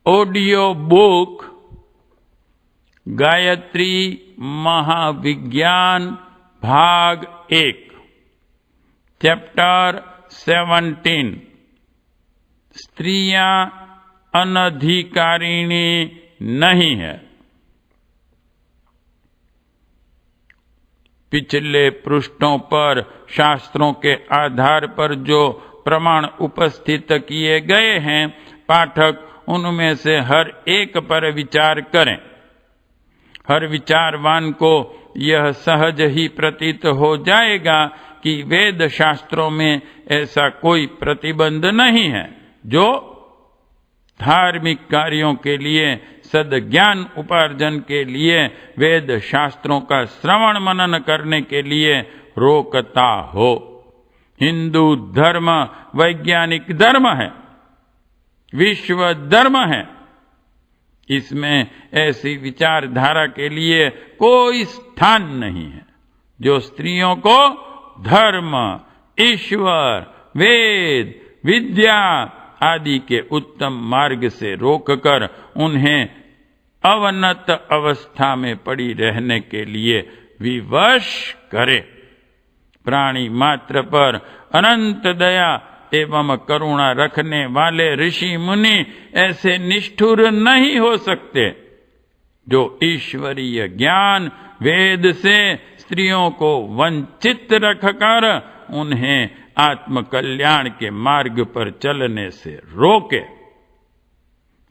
Audio book Gayatri Mahavigyan भाग 1 chapter 17 स्त्रियां अनधिकारिणी नहीं है। पिछले पृष्ठों पर शास्त्रों के आधार पर जो प्रमाण उपस्थित किए गए हैं, पाठक उनमें से हर एक पर विचार करें। हर विचारवान को यह सहज ही प्रतीत हो जाएगा कि वेद शास्त्रों में ऐसा कोई प्रतिबंध नहीं है जो धार्मिक कार्यों के लिए, सद्ज्ञान उपार्जन के लिए, वेद शास्त्रों का श्रवण मनन करने के लिए रोकता हो। हिंदू धर्म वैज्ञानिक धर्म है, विश्व धर्म है। इसमें ऐसी विचारधारा के लिए कोई स्थान नहीं है जो स्त्रियों को धर्म, ईश्वर, वेद, विद्या आदि के उत्तम मार्ग से रोककर उन्हें अवनत अवस्था में पड़ी रहने के लिए विवश करे। प्राणी मात्र पर अनंत दया एवं करुणा रखने वाले ऋषि मुनि ऐसे निष्ठुर नहीं हो सकते जो ईश्वरीय ज्ञान वेद से स्त्रियों को वंचित रखकर उन्हें आत्म कल्याण के मार्ग पर चलने से रोके।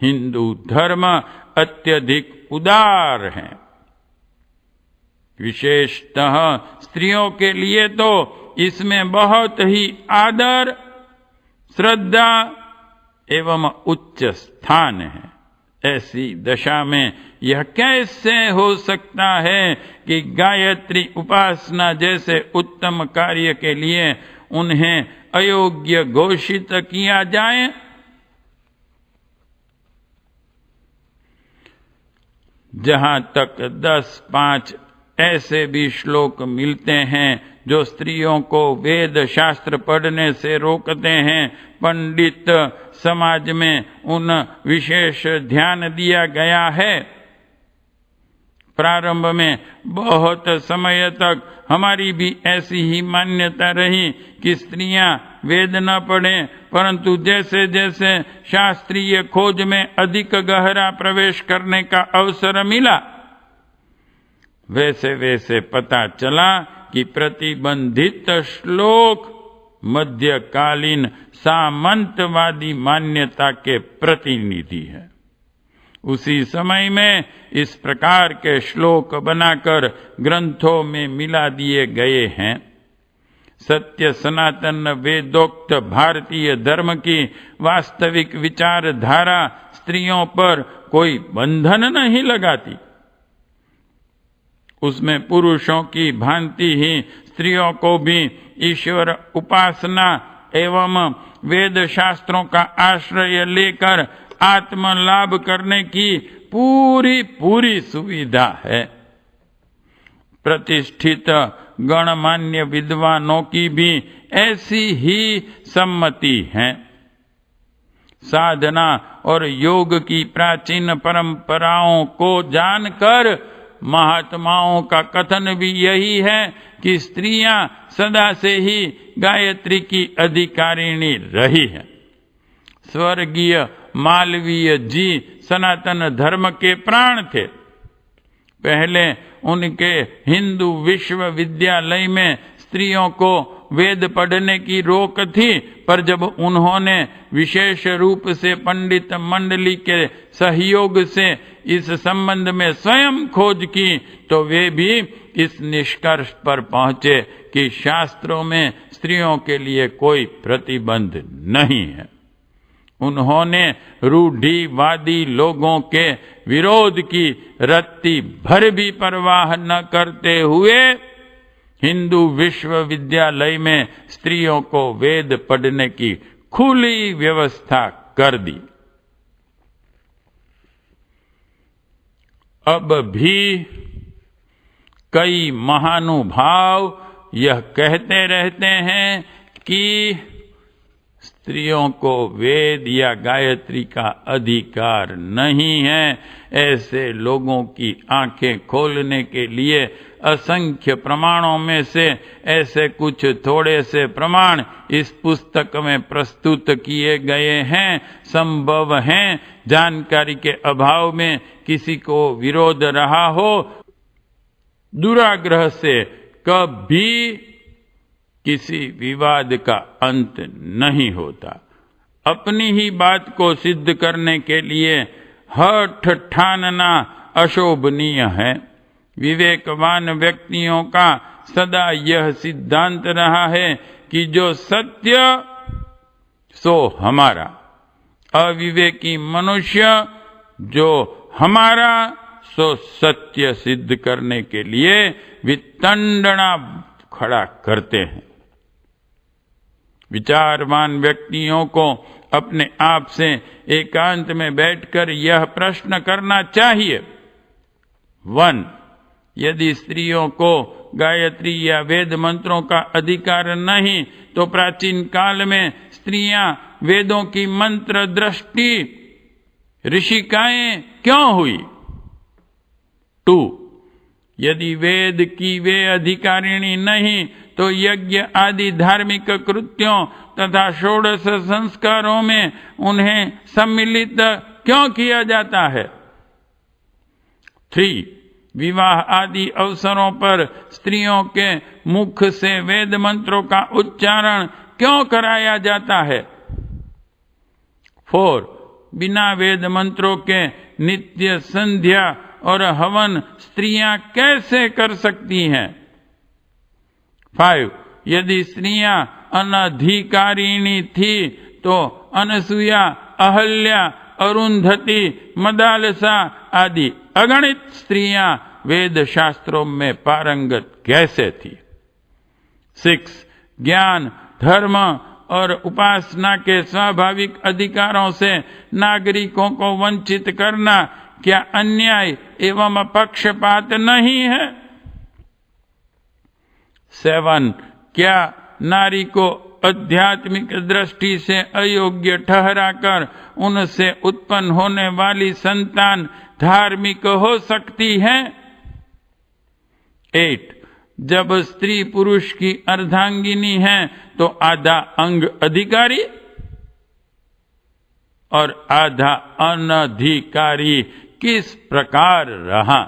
हिंदू धर्म अत्यधिक उदार है। विशेषतः स्त्रियों के लिए तो इसमें बहुत ही आदर, श्रद्धा एवं उच्च स्थान है। ऐसी दशा में यह कैसे हो सकता है कि गायत्री उपासना जैसे उत्तम कार्य के लिए उन्हें अयोग्य घोषित किया जाए? जहां तक 10-5 ऐसे भी श्लोक मिलते हैं जो स्त्रियों को वेद शास्त्र पढ़ने से रोकते हैं, पंडित समाज में उन विशेष ध्यान दिया गया है। प्रारंभ में बहुत समय तक हमारी भी ऐसी ही मान्यता रही कि स्त्रियां वेद न पढ़ें, परंतु जैसे जैसे शास्त्रीय खोज में अधिक गहरा प्रवेश करने का अवसर मिला, वैसे वैसे पता चला कि प्रतिबंधित श्लोक मध्यकालीन सामंतवादी मान्यता के प्रतिनिधि है। उसी समय में इस प्रकार के श्लोक बनाकर ग्रंथों में मिला दिए गए हैं। सत्य सनातन वेदोक्त भारतीय धर्म की वास्तविक विचारधारा स्त्रियों पर कोई बंधन नहीं लगाती। उसमें पुरुषों की भांति ही स्त्रियों को भी ईश्वर उपासना एवं वेद शास्त्रों का आश्रय लेकर आत्म लाभ करने की पूरी सुविधा है। प्रतिष्ठित गणमान्य विद्वानों की भी ऐसी ही सम्मति है। साधना और योग की प्राचीन परंपराओं को जानकर महात्माओं का कथन भी यही है कि स्त्रियां सदा से ही गायत्री की अधिकारिणी रही है। स्वर्गीय मालवीय जी सनातन धर्म के प्राण थे। पहले उनके हिंदू विश्वविद्यालय में स्त्रियों को वेद पढ़ने की रोक थी, पर जब उन्होंने विशेष रूप से पंडित मंडली के सहयोग से इस संबंध में स्वयं खोज की, तो वे भी इस निष्कर्ष पर पहुंचे कि शास्त्रों में स्त्रियों के लिए कोई प्रतिबंध नहीं है। उन्होंने रूढ़िवादी लोगों के विरोध की रत्ती भर भी परवाह न करते हुए हिंदू विश्वविद्यालय में स्त्रियों को वेद पढ़ने की खुली व्यवस्था कर दी। अब भी कई महानुभाव यह कहते रहते हैं कि स्त्रियों को वेद या गायत्री का अधिकार नहीं है। ऐसे लोगों की आंखें खोलने के लिए असंख्य प्रमाणों में से ऐसे कुछ थोड़े से प्रमाण इस पुस्तक में प्रस्तुत किए गए हैं। संभव है जानकारी के अभाव में किसी को विरोध रहा हो। दुराग्रह से कभी किसी विवाद का अंत नहीं होता। अपनी ही बात को सिद्ध करने के लिए हठ ठानना अशोभनीय है। विवेकवान व्यक्तियों का सदा यह सिद्धांत रहा है कि जो सत्य सो हमारा। अविवेकी मनुष्य जो हमारा सो सत्य सिद्ध करने के लिए वितंडना खड़ा करते हैं। विचारवान व्यक्तियों को अपने आप से एकांत में बैठकर यह प्रश्न करना चाहिए। 1. यदि स्त्रियों को गायत्री या वेद मंत्रों का अधिकार नहीं तो प्राचीन काल में स्त्रियां वेदों की मंत्र दृष्टि ऋषिकाएं क्यों हुई? 2. यदि वेद की वे अधिकारिणी नहीं तो यज्ञ आदि धार्मिक कृत्यों तथा षोडश संस्कारों में उन्हें सम्मिलित क्यों किया जाता है? 3. विवाह आदि अवसरों पर स्त्रियों के मुख से वेद मंत्रों का उच्चारण क्यों कराया जाता है? 4. बिना वेद मंत्रों के नित्य संध्या और हवन स्त्रियां कैसे कर सकती हैं? 5. यदि स्त्रियां अनधिकारिणी थी तो अनसुया, अहल्या, अरुंधति, मदालसा आदि अगणित स्त्रियां वेद शास्त्रों में पारंगत कैसे थी? 6. ज्ञान, धर्म और उपासना के स्वाभाविक अधिकारों से नागरिकों को वंचित करना क्या अन्याय एवं पक्षपात नहीं है? 7. क्या नारी को आध्यात्मिक दृष्टि से अयोग्य ठहराकर उनसे उत्पन्न होने वाली संतान धार्मिक हो सकती है? 8. जब स्त्री पुरुष की अर्धांगिनी है तो आधा अंग अधिकारी और आधा अनधिकारी किस प्रकार रहा?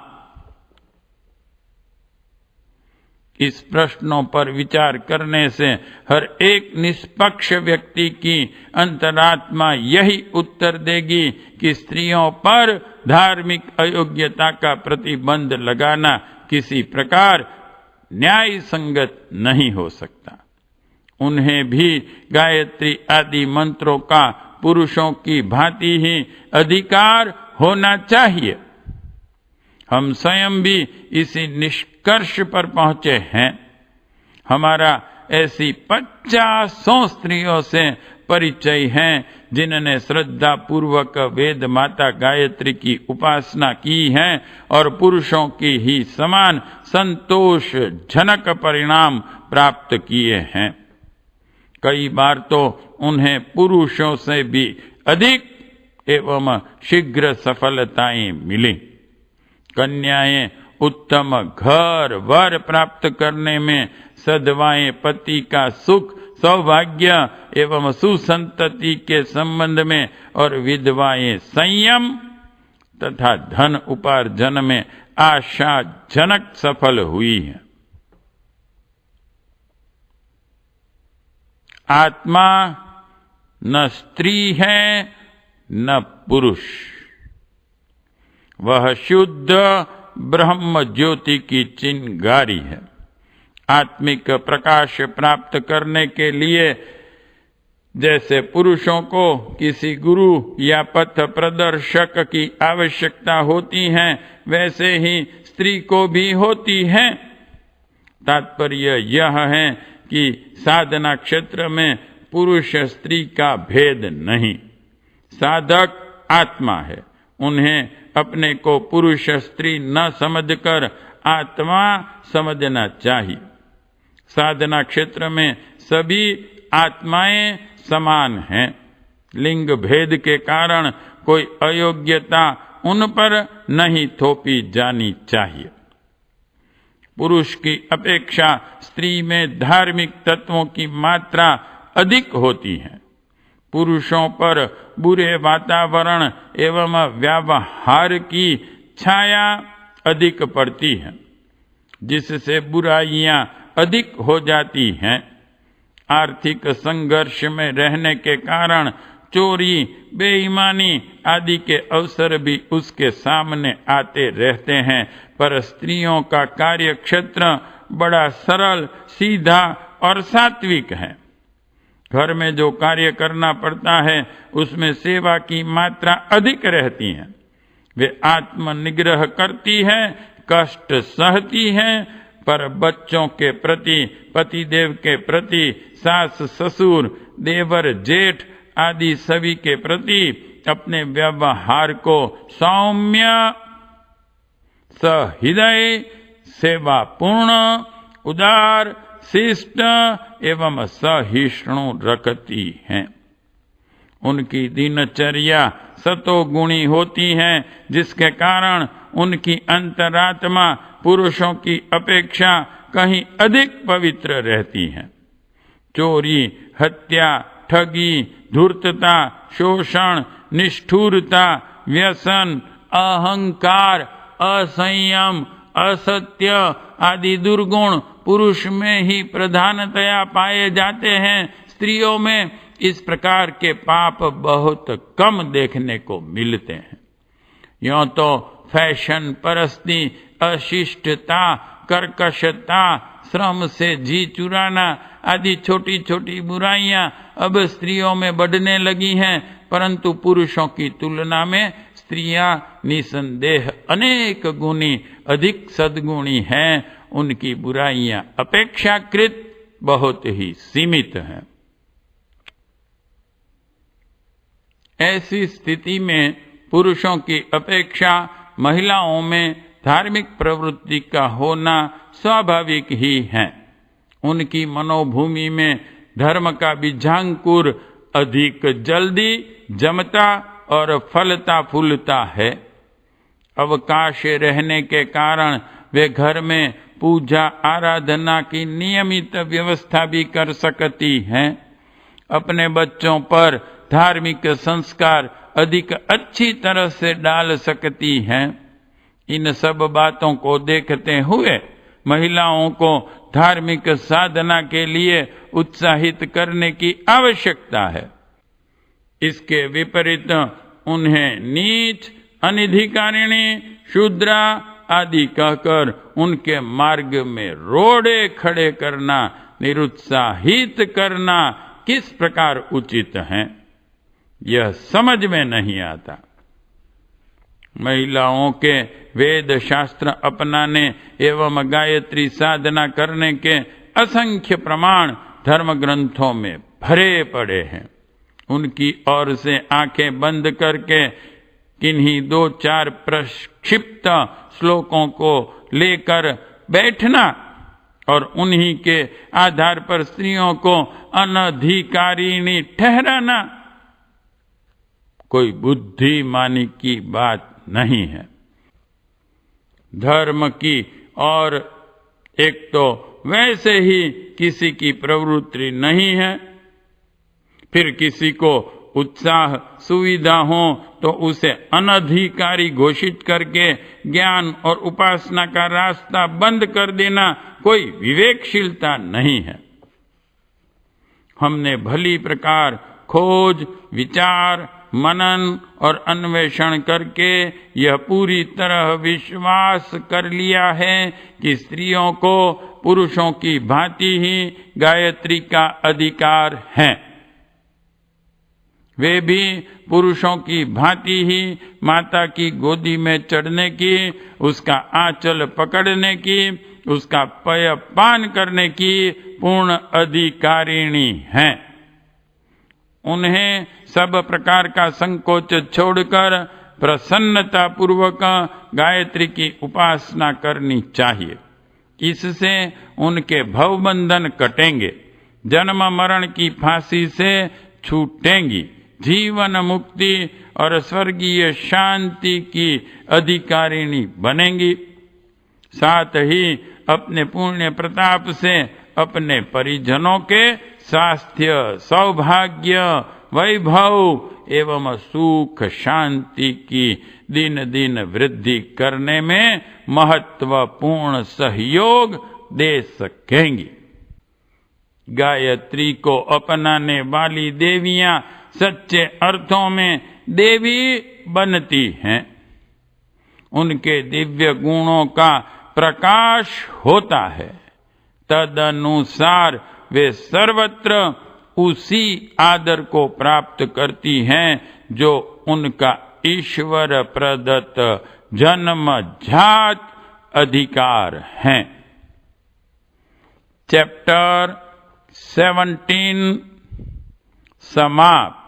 इस प्रश्नों पर विचार करने से हर एक निष्पक्ष व्यक्ति की अंतरात्मा यही उत्तर देगी कि स्त्रियों पर धार्मिक अयोग्यता का प्रतिबंध लगाना किसी प्रकार न्याय संगत नहीं हो सकता। उन्हें भी गायत्री आदि मंत्रों का पुरुषों की भांति ही अधिकार होना चाहिए। हम स्वयं भी इसी निष्कर्ष पर पहुंचे हैं। हमारा ऐसी 50 स्त्रियों से परिचय है जिन्होंने श्रद्धा पूर्वक वेद माता गायत्री की उपासना की है और पुरुषों की ही समान संतोषजनक परिणाम प्राप्त किए हैं। कई बार तो उन्हें पुरुषों से भी अधिक एवं शीघ्र सफलताएं मिली। कन्याएं उत्तम घर वर प्राप्त करने में, सधवाएं पति का सुख सौभाग्य एवं सुसंतति के संबंध में और विधवाएं संयम तथा धन उपार्जन में आशाजनक सफल हुई है। आत्मा न स्त्री है न पुरुष, वह शुद्ध ब्रह्म ज्योति की चिंगारी है। आत्मिक प्रकाश प्राप्त करने के लिए जैसे पुरुषों को किसी गुरु या पथ प्रदर्शक की आवश्यकता होती है, वैसे ही स्त्री को भी होती है। तात्पर्य यह है कि साधना क्षेत्र में पुरुष स्त्री का भेद नहीं। साधक आत्मा है, उन्हें अपने को पुरुष स्त्री न समझकर आत्मा समझना चाहिए। साधना क्षेत्र में सभी आत्माएं समान हैं। लिंग भेद के कारण कोई अयोग्यता उन पर नहीं थोपी जानी चाहिए। पुरुष की अपेक्षा स्त्री में धार्मिक तत्वों की मात्रा अधिक होती है। पुरुषों पर बुरे वातावरण एवं व्यवहार की छाया अधिक पड़ती है, जिससे बुराइयां अधिक हो जाती हैं। आर्थिक संघर्ष में रहने के कारण चोरी, बेईमानी आदि के अवसर भी उसके सामने आते रहते हैं, पर स्त्रियों का कार्य क्षेत्र बड़ा सरल, सीधा और सात्विक है। घर में जो कार्य करना पड़ता है उसमें सेवा की मात्रा अधिक रहती है। वे आत्मनिग्रह करती है, कष्ट सहती है, पर बच्चों के प्रति, पतिदेव के प्रति, सास ससुर, देवर जेठ आदि सभी के प्रति अपने व्यवहार को सौम्य, सहृदय, सेवापूर्ण, उदार, शिष्ट एवं सहिष्णु रखती हैं। उनकी दिनचर्या सतोगुणी होती है, जिसके कारण उनकी अंतरात्मा पुरुषों की अपेक्षा कहीं अधिक पवित्र रहती है। चोरी, हत्या, ठगी, धूर्तता, शोषण, निष्ठुरता, व्यसन, अहंकार, असंयम, असत्य आदि दुर्गुण पुरुष में ही प्रधानतया पाए जाते हैं। स्त्रियों में इस प्रकार के पाप बहुत कम देखने को मिलते हैं। यों तो फैशन परस्ती, अशिष्टता, कर्कशता, श्रम से जी चुराना आदि छोटी छोटी बुराइयां अब स्त्रियों में बढ़ने लगी हैं, परंतु पुरुषों की तुलना में स्त्रियां निसंदेह अनेक गुणी अधिक सद्गुणी हैं। उनकी बुराइयां अपेक्षाकृत बहुत ही सीमित हैं। ऐसी स्थिति में पुरुषों की अपेक्षा महिलाओं में धार्मिक प्रवृत्ति का होना स्वाभाविक ही है। उनकी मनोभूमि में धर्म का बीजांकुर अधिक जल्दी जमता और फलता फूलता है। अवकाश रहने के कारण वे घर में पूजा आराधना की नियमित व्यवस्था भी कर सकती हैं। अपने बच्चों पर धार्मिक संस्कार अधिक अच्छी तरह से डाल सकती हैं। इन सब बातों को देखते हुए महिलाओं को धार्मिक साधना के लिए उत्साहित करने की आवश्यकता है। इसके विपरीत उन्हें नीच, अनधिकारिणी, शूद्रा आदि कहकर उनके मार्ग में रोड़े खड़े करना, निरुत्साहित करना किस प्रकार उचित है, यह समझ में नहीं आता। महिलाओं के वेद शास्त्र अपनाने एवं गायत्री साधना करने के असंख्य प्रमाण धर्म ग्रंथों में भरे पड़े हैं। उनकी ओर से आंखें बंद करके किन्हीं 2-4 प्रक्षिप्त श्लोकों को लेकर बैठना और उन्हीं के आधार पर स्त्रियों को अनधिकारिणी ठहराना कोई बुद्धिमानी की बात नहीं है। धर्म की और एक तो वैसे ही किसी की प्रवृत्ति नहीं है, फिर किसी को उत्साह सुविधा हो तो उसे अनधिकारी घोषित करके ज्ञान और उपासना का रास्ता बंद कर देना कोई विवेकशीलता नहीं है। हमने भली प्रकार खोज, विचार, मनन और अन्वेषण करके यह पूरी तरह विश्वास कर लिया है कि स्त्रियों को पुरुषों की भांति ही गायत्री का अधिकार है। वे भी पुरुषों की भांति ही माता की गोदी में चढ़ने की, उसका आंचल पकड़ने की, उसका पय पान करने की पूर्ण अधिकारिणी हैं। उन्हें सब प्रकार का संकोच छोड़कर प्रसन्नता पूर्वक गायत्री की उपासना करनी चाहिए। इससे उनके भवबंधन कटेंगे। जन्म मरण की फांसी से छूटेंगी, जीवन मुक्ति और स्वर्गीय शांति की अधिकारिणी बनेंगी। साथ ही अपने पुण्य प्रताप से अपने परिजनों के स्वास्थ्य, सौभाग्य, वैभव एवं सुख शांति की दिन दिन वृद्धि करने में महत्वपूर्ण सहयोग दे सकेंगी। गायत्री को अपनाने वाली देवियां सच्चे अर्थों में देवी बनती हैं। उनके दिव्य गुणों का प्रकाश होता है। तदनुसार वे सर्वत्र उसी आदर को प्राप्त करती हैं जो उनका ईश्वर प्रदत्त जन्मजात अधिकार है। चैप्टर 17 समाप्त।